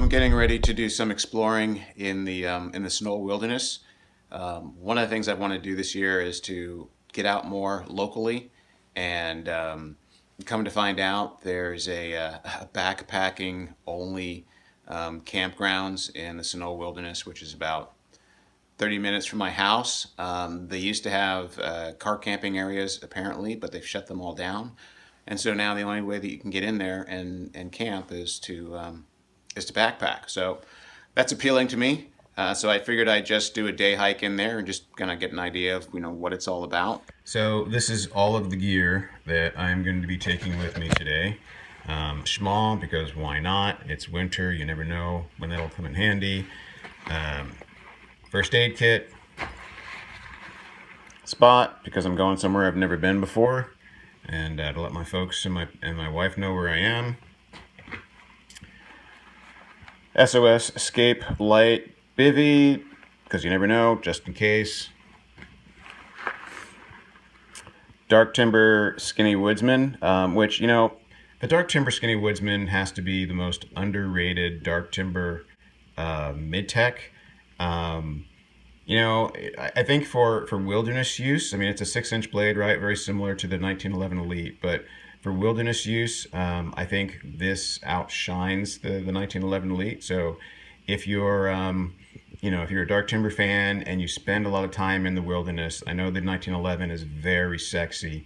I'm getting ready to do some exploring in the Sunol Wilderness. One of the things I want to do this year is to get out more locally, and come to find out, there's a backpacking only campgrounds in the Sunol Wilderness, which is about 30 minutes from my house. They used to have car camping areas apparently, but they've shut them all down. And so now the only way that you can get in there and camp is to backpack. So that's appealing to me. So I figured I'd just do a day hike in there and just kind of get an idea of what it's all about. So this is all of the gear that I'm going to be taking with me today. Small, because why not? It's winter. You never know when that'll come in handy. First aid kit. Spot, because I'm going somewhere I've never been before, and to let my folks and my wife know where I am. SOS escape light bivy, because you never know, just in case. Dark timber skinny woodsman, which the dark timber skinny woodsman has to be the most underrated dark timber mid-tech. I think for wilderness use, I mean, it's a 6-inch blade, right? Very similar to the 1911 Elite, but for wilderness use, I think this outshines the 1911 Elite. So if you're, if you're a dark timber fan and you spend a lot of time in the wilderness, I know the 1911 is very sexy,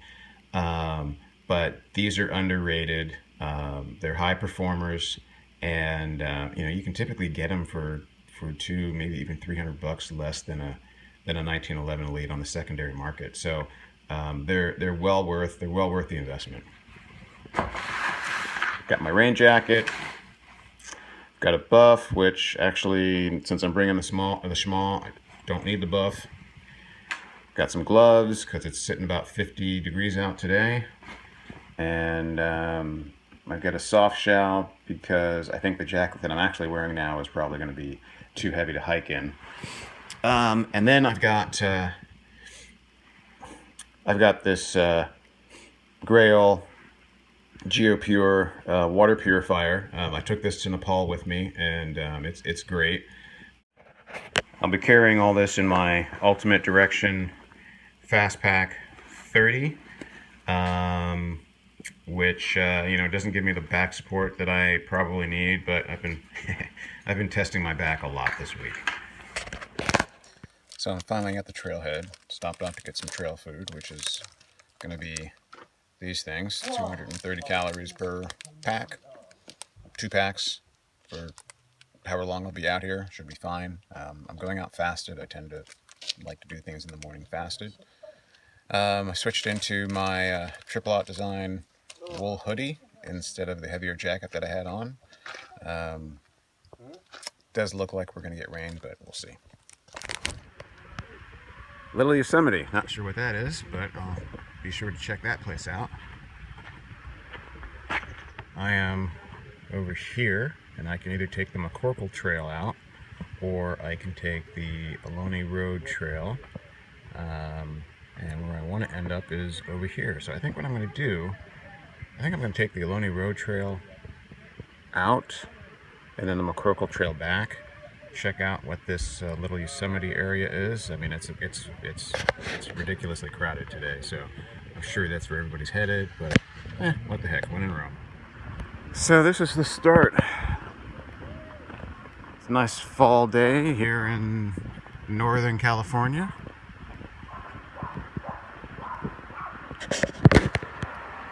but these are underrated. They're high performers, and you can typically get them for two, maybe even $300 less than a 1911 Elite on the secondary market. So they're well worth the investment. Got my rain jacket. Got a buff, which actually, since I'm bringing the schmall, I don't need the buff. Got some gloves because it's sitting about 50 degrees out today, and I've got a soft shell because I think the jacket that I'm actually wearing now is probably going to be too heavy to hike in. And then I've got this Grail GeoPure water purifier. I took this to Nepal with me, and it's great. I'll be carrying all this in my Ultimate Direction Fastpack 30, which doesn't give me the back support that I probably need, but I've been I've been testing my back a lot this week. So I'm finally at the Trailhead. Stopped off to get some trail food, which is going to be these things: 230 calories per pack, 2 packs for however long I'll be out here. Should be fine. I'm going out fasted. I tend to like to do things in the morning fasted. I switched into my Triple Out Design wool hoodie instead of the heavier jacket that I had on. Does look like we're going to get rain, but we'll see. Little Yosemite. Not sure what that is, but I'll be sure to check that place out. I am over here, and I can either take the McCorkle Trail out, or I can take the Aloni Road Trail. And where I want to end up is over here. So I think what I'm going to do, I'm going to take the Aloni Road Trail out, and then the McCorkle Trail back. Check out what this little Yosemite area is. I mean, it's ridiculously crowded today, so I'm sure that's where everybody's headed. But what the heck? When in Rome. So this is the start. It's a nice fall day here in Northern California.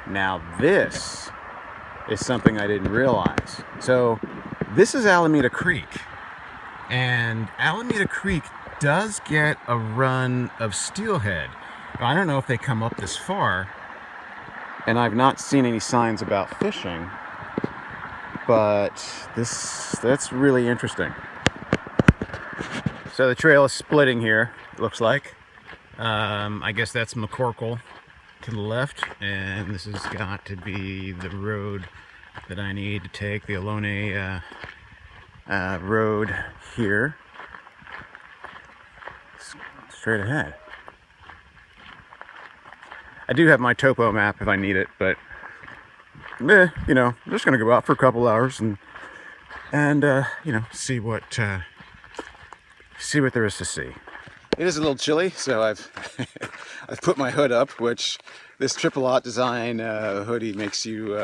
Now this is something I didn't realize. So this is Alameda Creek, and Alameda Creek does get a run of steelhead. I don't know if they come up this far, and I've not seen any signs about fishing, but that's really interesting. So the trail is splitting here, it looks like. I guess that's McCorkle to the left, and this has got to be the road that I need to take, the Aloni road here. Straight ahead. I do have my topo map if I need it, but I'm just gonna go out for a couple hours and and you know, see what there is to see. It is a little chilly, so I've I've put my hood up, which this triple aught design hoodie makes you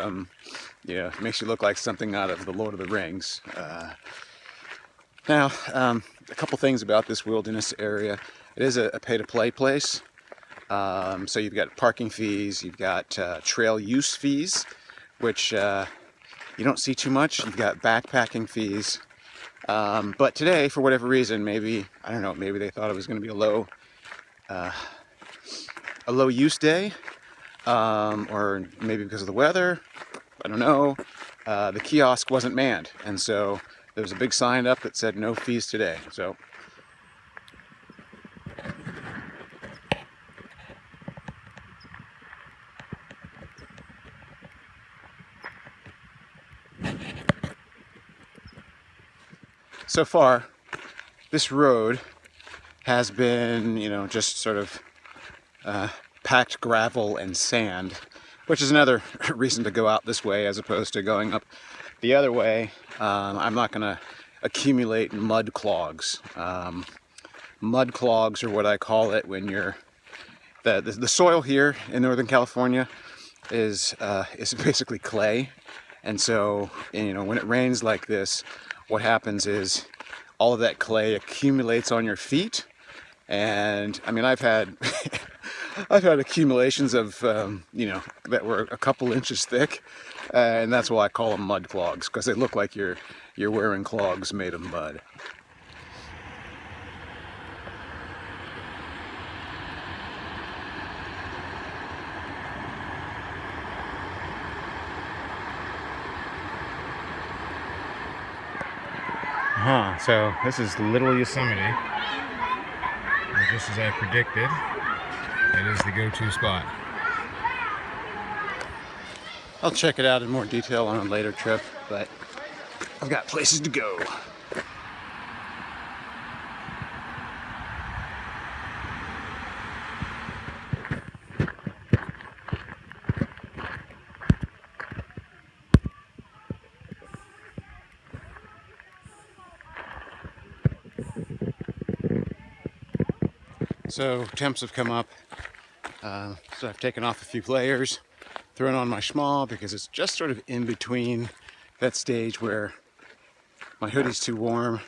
you know, makes you look like something out of the Lord of the Rings. Now, a couple things about this wilderness area. It is a pay-to-play place. So you've got parking fees, you've got trail use fees, which you don't see too much. You've got backpacking fees. But today, for whatever reason, maybe, I don't know, maybe they thought it was going to be a low use day, or maybe because of the weather, I don't know. The kiosk wasn't manned, and so there was a big sign up that said no fees today. So far, this road has been, you know, just sort of packed gravel and sand, which is another reason to go out this way as opposed to going up the other way. I'm not going to accumulate mud clogs. Mud clogs are what I call it when you're the soil here in Northern California is basically clay, and so, you know, when it rains like this, what happens is all of that clay accumulates on your feet. And I mean, I've had I've had accumulations of you know, that were a couple inches thick, and that's why I call them mud clogs, because they look like you're wearing clogs made of mud. So this is Little Yosemite, and just as I predicted, it is the go-to spot. I'll check it out in more detail on a later trip, but I've got places to go. So temps have come up, so I've taken off a few layers, thrown on my schmaw because it's just sort of in between that stage where my hoodie's too warm,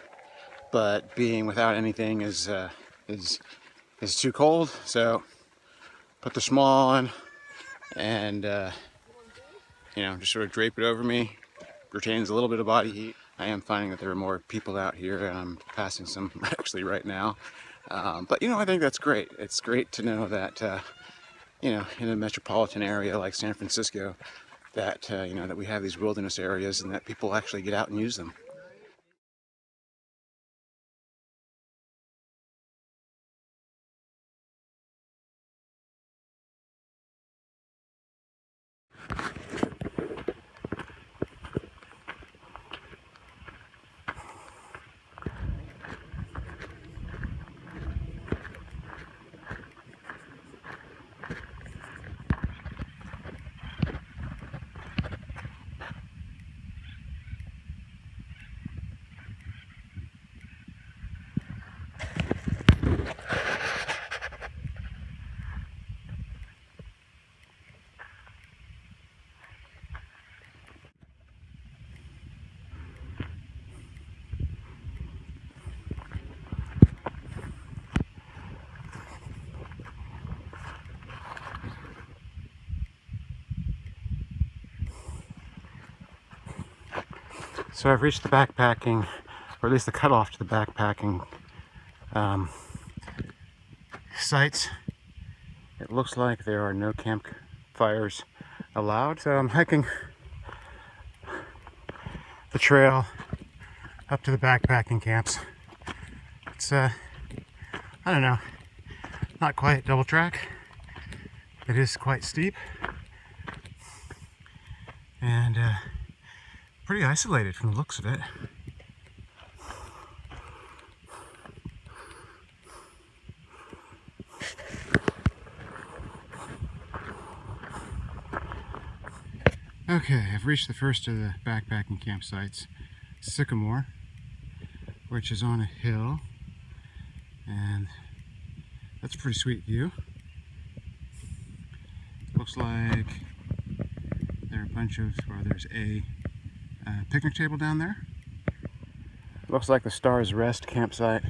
but being without anything is too cold. So put the schmaw on and you know, just sort of drape it over me. Retains a little bit of body heat. I am finding that there are more people out here, and I'm passing some actually right now. But you know, I think that's great. It's great to know that you know, in a metropolitan area like San Francisco, that you know, that we have these wilderness areas and that people actually get out and use them. So I've reached the backpacking, or at least the cutoff to the backpacking sites. It looks like there are no campfires allowed, so I'm hiking the trail up to the backpacking camps. It's I don't know, not quite double track. It is quite steep and pretty isolated from the looks of it. Okay, I've reached the first of the backpacking campsites. sycamore, which is on a hill, and that's a pretty sweet view. Looks like there are a bunch of, or there's a picnic table down there. Looks like the Stars Rest campsite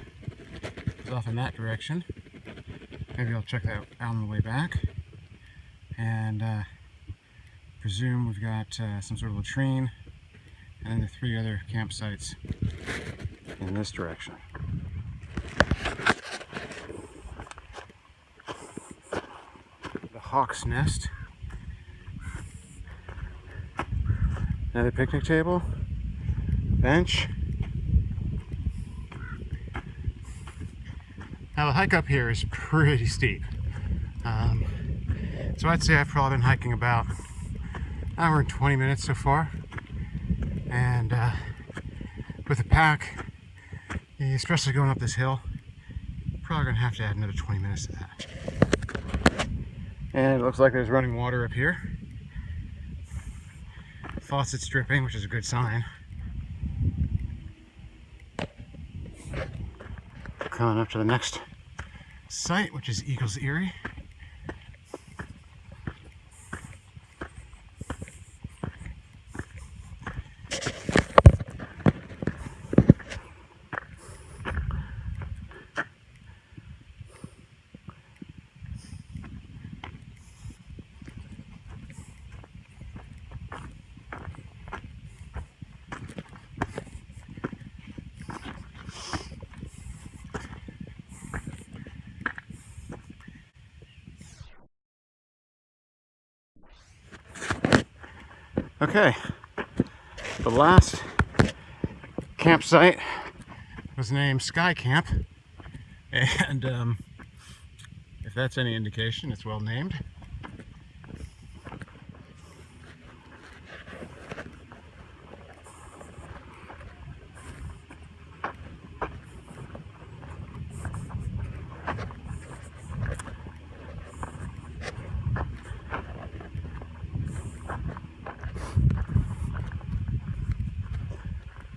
is off in that direction. Maybe I'll check that out on the way back. And presume we've got some sort of latrine, and then the 3 other campsites in this direction. The Hawk's Nest. Another picnic table, bench. Now the hike up here is pretty steep. So I'd say I've probably been hiking about an hour and 20 minutes so far. And with a pack, especially going up this hill, probably gonna have to add another 20 minutes to that. And it looks like there's running water up here. Faucet's dripping, which is a good sign. Coming up to the next site, which is Eagles Eyrie. Okay, the last campsite was named Sky Camp, and if that's any indication, it's well named.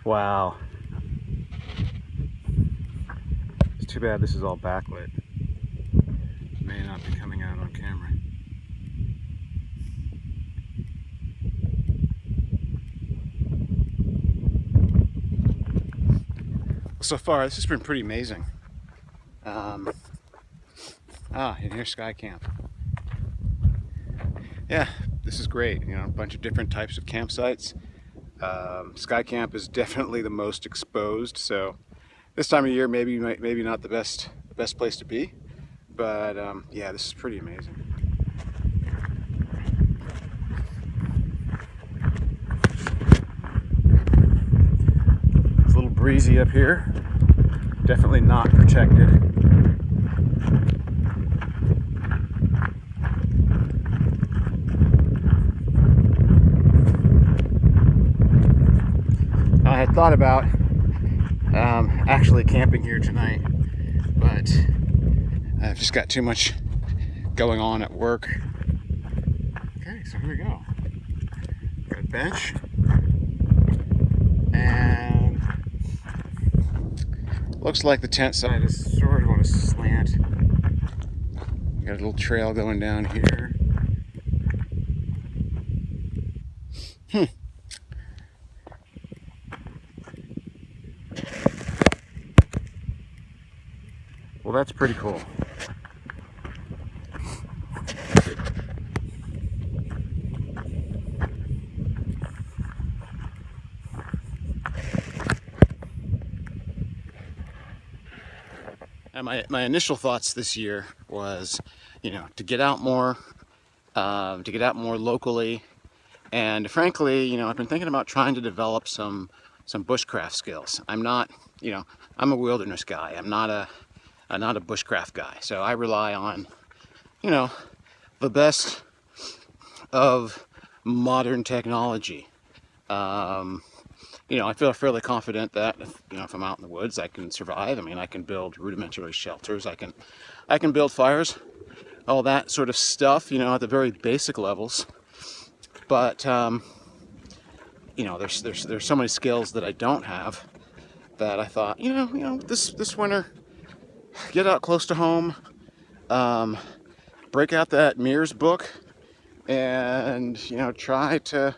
Wow. It's too bad this is all backlit. May not be coming out on camera. So far, this has been pretty amazing. And here's Sky Camp. Yeah, this is great. You know, a bunch of different types of campsites. Sky Camp is definitely the most exposed, so this time of year maybe not the best place to be, but yeah, this is pretty amazing. It's a little breezy up here, definitely not protected. I had thought about actually camping here tonight, but I've just got too much going on at work. Okay, so here we go. Got a bench, and looks like the tent side is sort of on a slant. Got a little trail going down here. Well, that's pretty cool. And my initial thoughts this year was, you know, to get out more locally, and frankly, you know, I've been thinking about trying to develop some bushcraft skills. I'm not, you know, I'm a wilderness guy. I'm not a bushcraft guy. So I rely on, you know, the best of modern technology. You know, I feel fairly confident that if I'm out in the woods, I can survive. I mean, I can build rudimentary shelters. I can build fires, all that sort of stuff, you know, at the very basic levels. But you know, there's so many skills that I don't have that I thought, this winter, get out close to home, break out that Mears book, and try to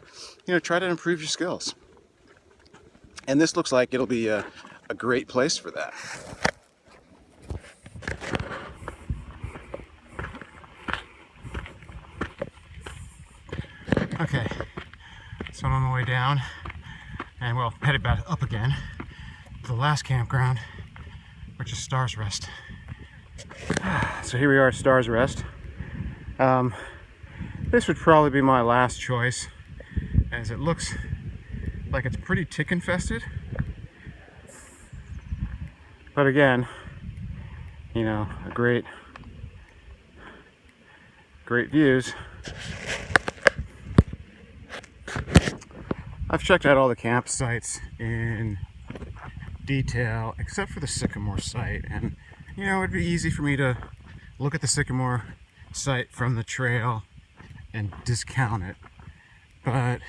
improve your skills. And this looks like it'll be a great place for that. Okay, so I'm on my way down, and well, headed back up again to the last campground, which is Stars Rest. So here we are at Stars Rest. This would probably be my last choice, as it looks like it's pretty tick infested. But again, great views. I've checked out all the campsites in detail except for the Sycamore site, and it'd be easy for me to look at the Sycamore site from the trail and discount it, but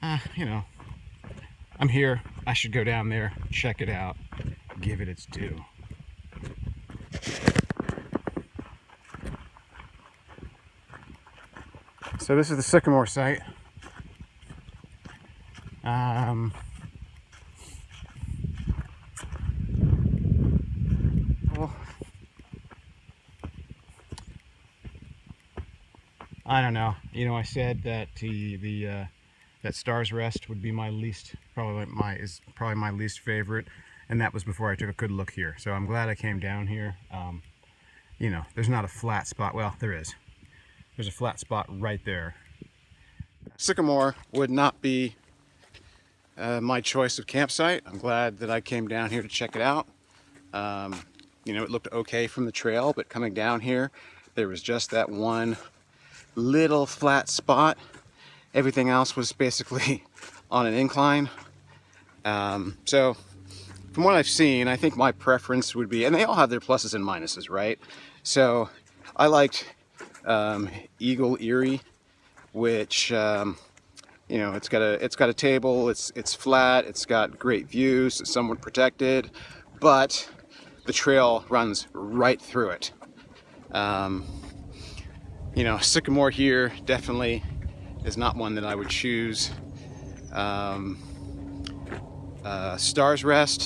I'm here, I should go down there, check it out, give it its due. So this is the Sycamore site. Well, I don't know. I said that that Stars Rest would be my least, probably my least favorite, and that was before I took a good look here. So I'm glad I came down here. There's not a flat spot. Well, there is. There's a flat spot right there. Sycamore would not be my choice of campsite. I'm glad that I came down here to check it out. It looked okay from the trail, but coming down here, there was just that one little flat spot. Everything else was basically on an incline. So from what I've seen, I think my preference would be, and they all have their pluses and minuses, right? So I liked Eagle Erie, which it's got a table, it's flat, it's got great views, it's somewhat protected, but the trail runs right through it. Sycamore here definitely is not one that I would choose. Stars Rest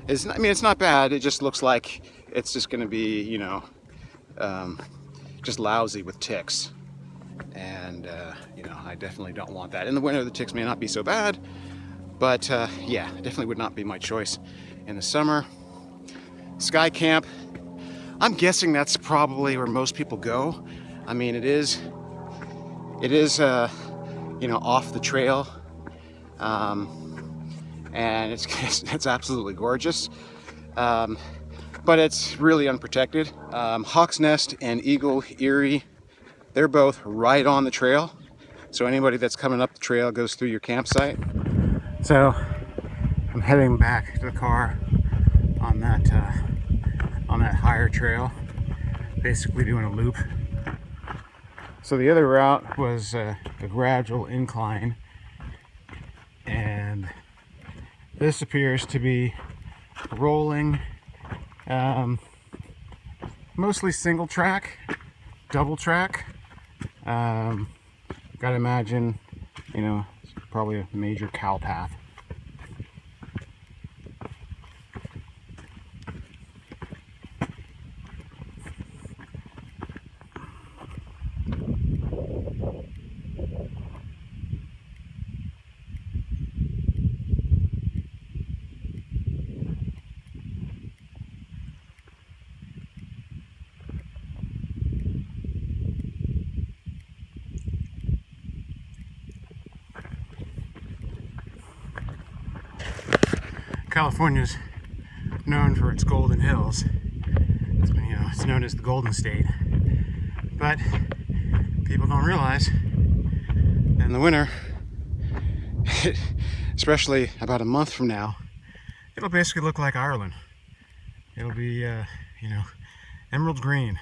is, it's not bad. It just looks like it's just going to be, just lousy with ticks. And, I definitely don't want that. In the winter, the ticks may not be so bad, but yeah, definitely would not be my choice. In the summer, Sky Camp, I'm guessing that's probably where most people go. It is off the trail, and it's absolutely gorgeous, but it's really unprotected. Hawk's Nest and Eagle Erie, they're both right on the trail, so anybody that's coming up the trail goes through your campsite. So I'm heading back to the car on that higher trail, basically doing a loop. So the other route was a gradual incline, and this appears to be rolling, mostly single track, double track. Gotta imagine, it's probably a major cow path. California's known for its golden hills. It's known as the Golden State. But people don't realize that in the winter, especially about a month from now, it'll basically look like Ireland. It'll be, emerald green.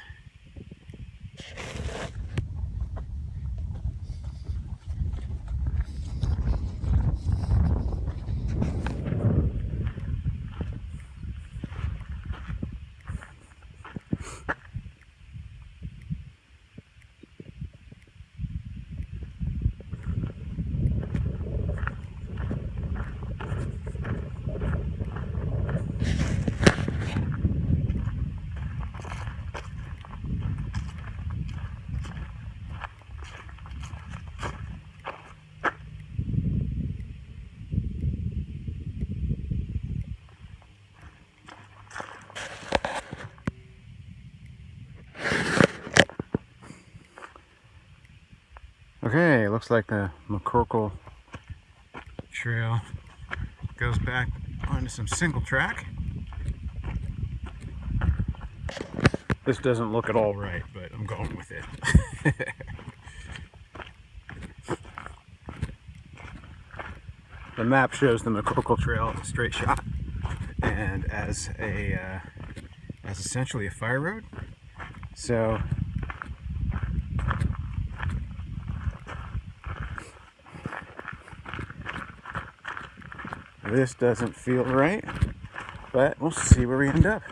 looks like the McCorkle Trail goes back onto some single track. This doesn't look at all right, but I'm going with it. The map shows the McCorkle Trail as a straight shot and as essentially a fire road. So this doesn't feel right, but we'll see where we end up.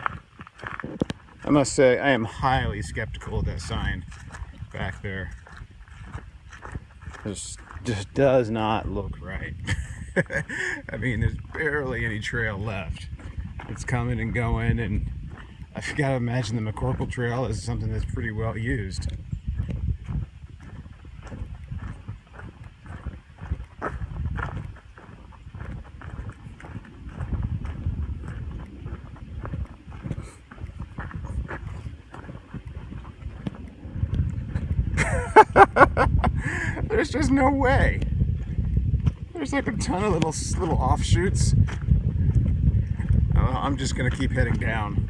I must say, I am highly skeptical of that sign back there. This just does not look right. I mean, there's barely any trail left. It's coming and going, and I've got to imagine the McCorkle Trail is something that's pretty well used. There's just no way. There's like a ton of little offshoots. I'm just gonna keep heading down.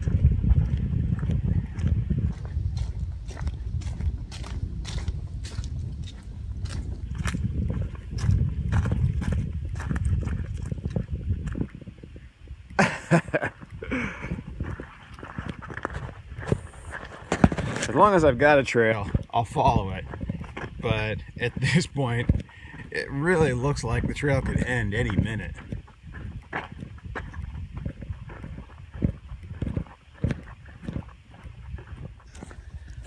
As long as I've got a trail, I'll follow it. But at this point, it really looks like the trail could end any minute.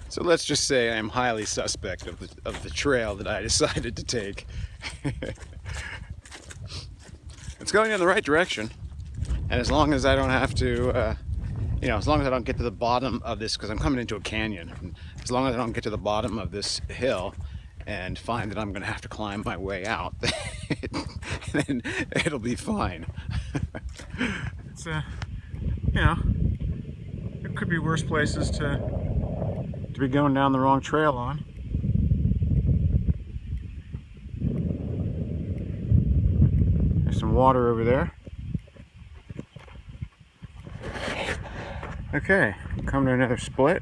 So let's just say I'm highly suspect of the trail that I decided to take. It's going in the right direction, and as long as I don't have to, as long as I don't get to the bottom of this, because I'm coming into a canyon, and as long as I don't get to the bottom of this hill and find that I'm going to have to climb my way out, then it'll be fine. It's there could be worse places to be going down the wrong trail on. There's some water over there. Okay, come to another split,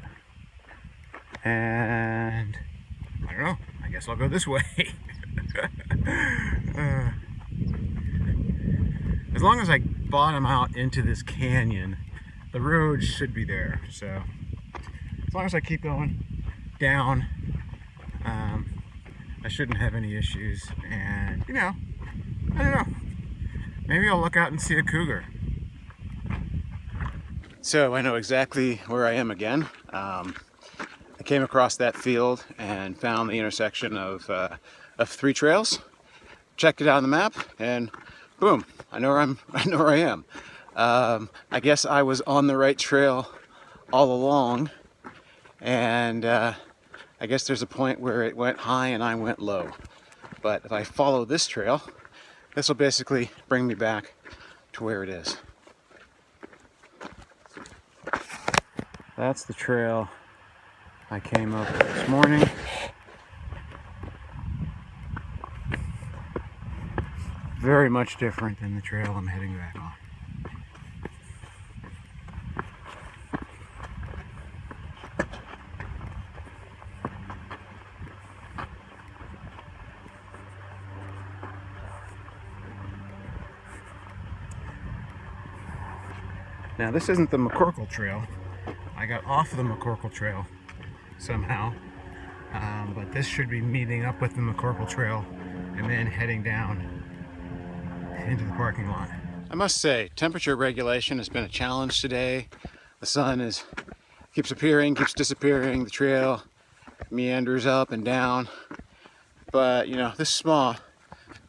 and I don't know, I guess I'll go this way. As long as I bottom out into this canyon, the road should be there. So as long as I keep going down, I shouldn't have any issues. And I don't know, maybe I'll look out and see a cougar. So I know exactly where I am again. I came across that field and found the intersection of 3 trails. Checked it out on the map, and boom! I know where I am. I guess I was on the right trail all along, and I guess there's a point where it went high and I went low. But if I follow this trail, this will basically bring me back to where it is. That's the trail I came up this morning. Very much different than the trail I'm heading back on. Now this isn't the McCorkle Trail. I got off the McCorkle Trail somehow, but this should be meeting up with the McCorkle Trail and then heading down into the parking lot. I must say, temperature regulation has been a challenge today. The sun keeps appearing, keeps disappearing. The trail meanders up and down, but this spa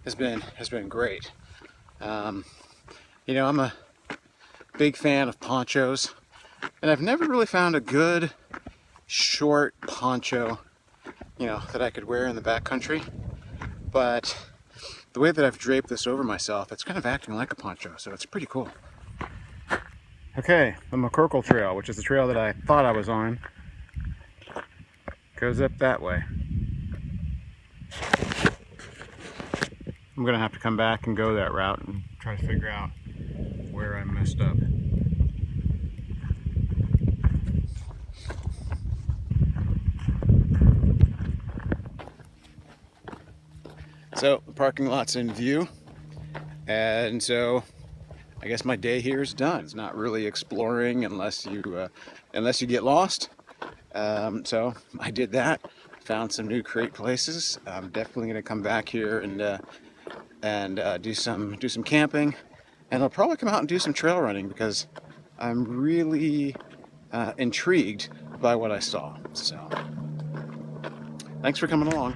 has been great. I'm a big fan of ponchos, and I've never really found a good short poncho that I could wear in the backcountry, but the way that I've draped this over myself, it's kind of acting like a poncho, so it's pretty cool. Okay, the McCorkle Trail, which is the trail that I thought I was on, goes up that way. I'm gonna have to come back and go that route and try to figure out where I messed up. So the parking lot's in view, and so I guess my day here is done. It's not really exploring unless you get lost. So I did that. Found some new great places. I'm definitely gonna come back here and do some camping, and I'll probably come out and do some trail running because I'm really intrigued by what I saw. So thanks for coming along.